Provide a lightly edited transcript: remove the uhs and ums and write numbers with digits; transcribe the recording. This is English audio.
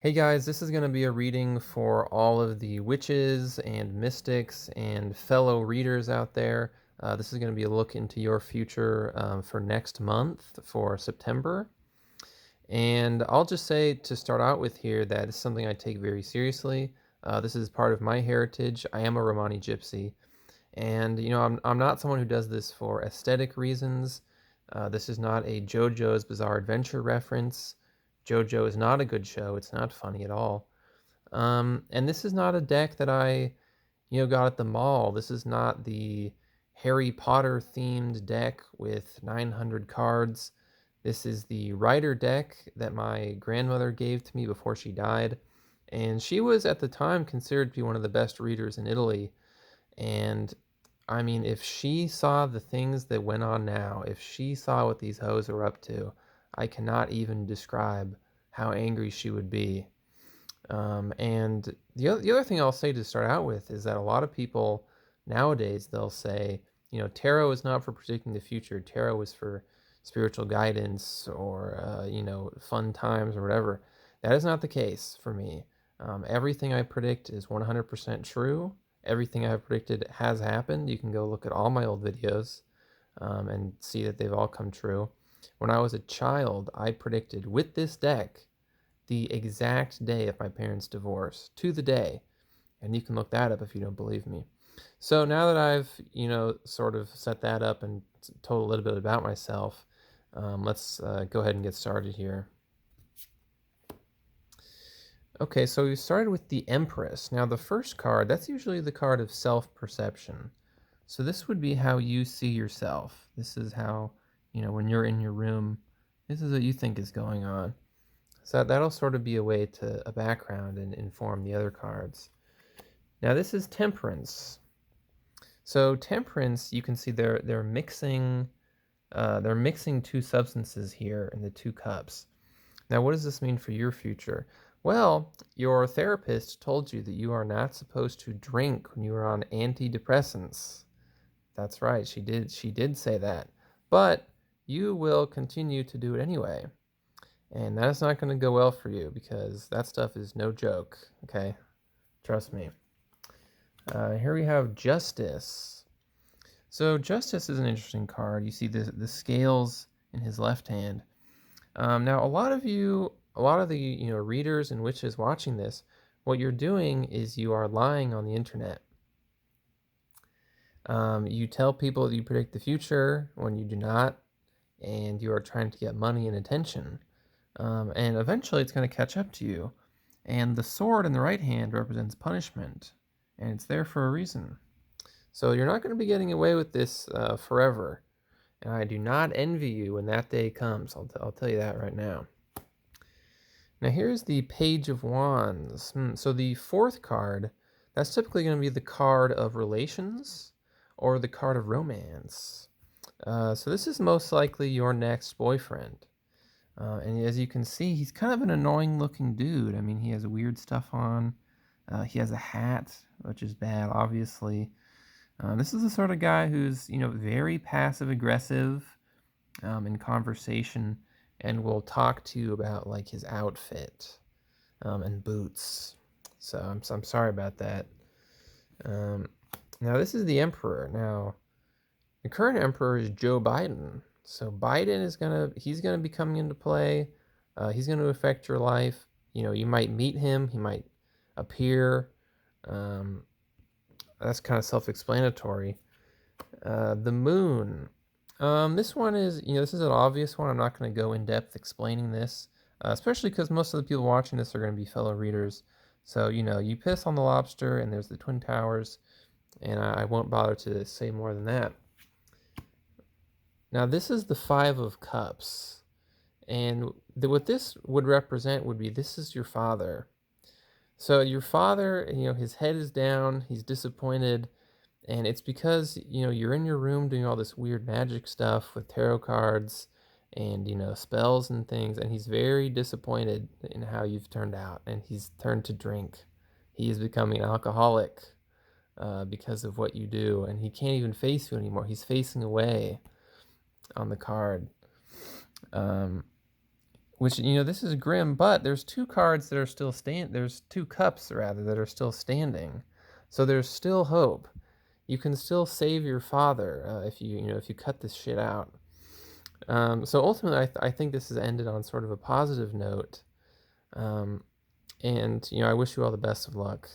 Hey guys, this is going to be a reading for all of the witches and mystics and fellow readers out there. This is going to be a look into your future for next month, for September. And I'll just say to start out with here that it's something I take very seriously. This is part of my heritage. I am a Romani gypsy. And, I'm not someone who does this for aesthetic reasons. This is not a JoJo's Bizarre Adventure reference. JoJo is not a good show. It's not funny at all. And this is not a deck that I, got at the mall. This is not the Harry Potter themed deck with 900 cards. This is the Rider deck that my grandmother gave to me before she died. And she was at the time considered to be one of the best readers in Italy. And I mean, if she saw the things that went on now, if she saw what these hoes are up to, I cannot even describe how angry she would be. And the other thing I'll say to start out with is that a lot of people nowadays they'll say, tarot is not for predicting the future. Tarot is for spiritual guidance or fun times or whatever. That is not the case for me. Everything I predict is 100% true. Everything I have predicted has happened. You can go look at all my old videos and see that they've all come true. When I was a child, I predicted with this deck the exact day of my parents' divorce, to the day. And you can look that up if you don't believe me. So now that I've, sort of set that up and told a little bit about myself, let's go ahead and get started here. Okay, so we started with the Empress. Now the first card, that's usually the card of self-perception. So this would be how you see yourself. This is how, when you're in your room, this is what you think is going on. So that'll sort of be a background and inform the other cards. Now this is Temperance. So Temperance, you can see they're mixing two substances here in the two cups. Now what does this mean for your future? Well, your therapist told you that you are not supposed to drink when you are on antidepressants. That's right, she did say that. But you will continue to do it anyway. And that is not going to go well for you because that stuff is no joke, okay? Trust me. Here we have Justice. So Justice is an interesting card. You see the scales in his left hand. Now, a lot of the readers and witches watching this, what you're doing is you are lying on the internet. You tell people that you predict the future when you do not, and you are trying to get money and attention. And eventually it's going to catch up to you. And the sword in the right hand represents punishment, and it's there for a reason. So you're not going to be getting away with this forever. And I do not envy you when that day comes. I'll tell you that right now. Now here's the Page of Wands. So the fourth card, that's typically going to be the card of relations or the card of romance. So this is most likely your next boyfriend. And as you can see, he's kind of an annoying looking dude. I mean, he has weird stuff on. He has a hat, which is bad, obviously. This is the sort of guy who's, very passive aggressive in conversation and will talk to you about like his outfit and boots. So I'm sorry about that. Um, Now this is the Emperor. Now the current Emperor is Joe Biden. So Biden he's gonna be coming into play. He's gonna affect your life. You might meet him. He might appear. Um, that's kind of self-explanatory. The Moon. This one is, this is an obvious one. I'm not going to go in depth explaining this, especially because most of the people watching this are going to be fellow readers. So, you piss on the lobster, and there's the Twin Towers, and I won't bother to say more than that. Now, this is the Five of Cups, and what this would represent would be this is your father. So, your father, his head is down, he's disappointed, and it's because, you're in your room doing all this weird magic stuff with tarot cards and, spells and things, and he's very disappointed in how you've turned out, and he's turned to drink. He is becoming an alcoholic because of what you do, and he can't even face you anymore. He's facing away on the card. Um, Which, this is grim, but there's two cards that are still there's two cups rather that are still standing. So there's still hope. You can still save your father if if you cut this shit out. So ultimately, I think this has ended on sort of a positive note. And I wish you all the best of luck.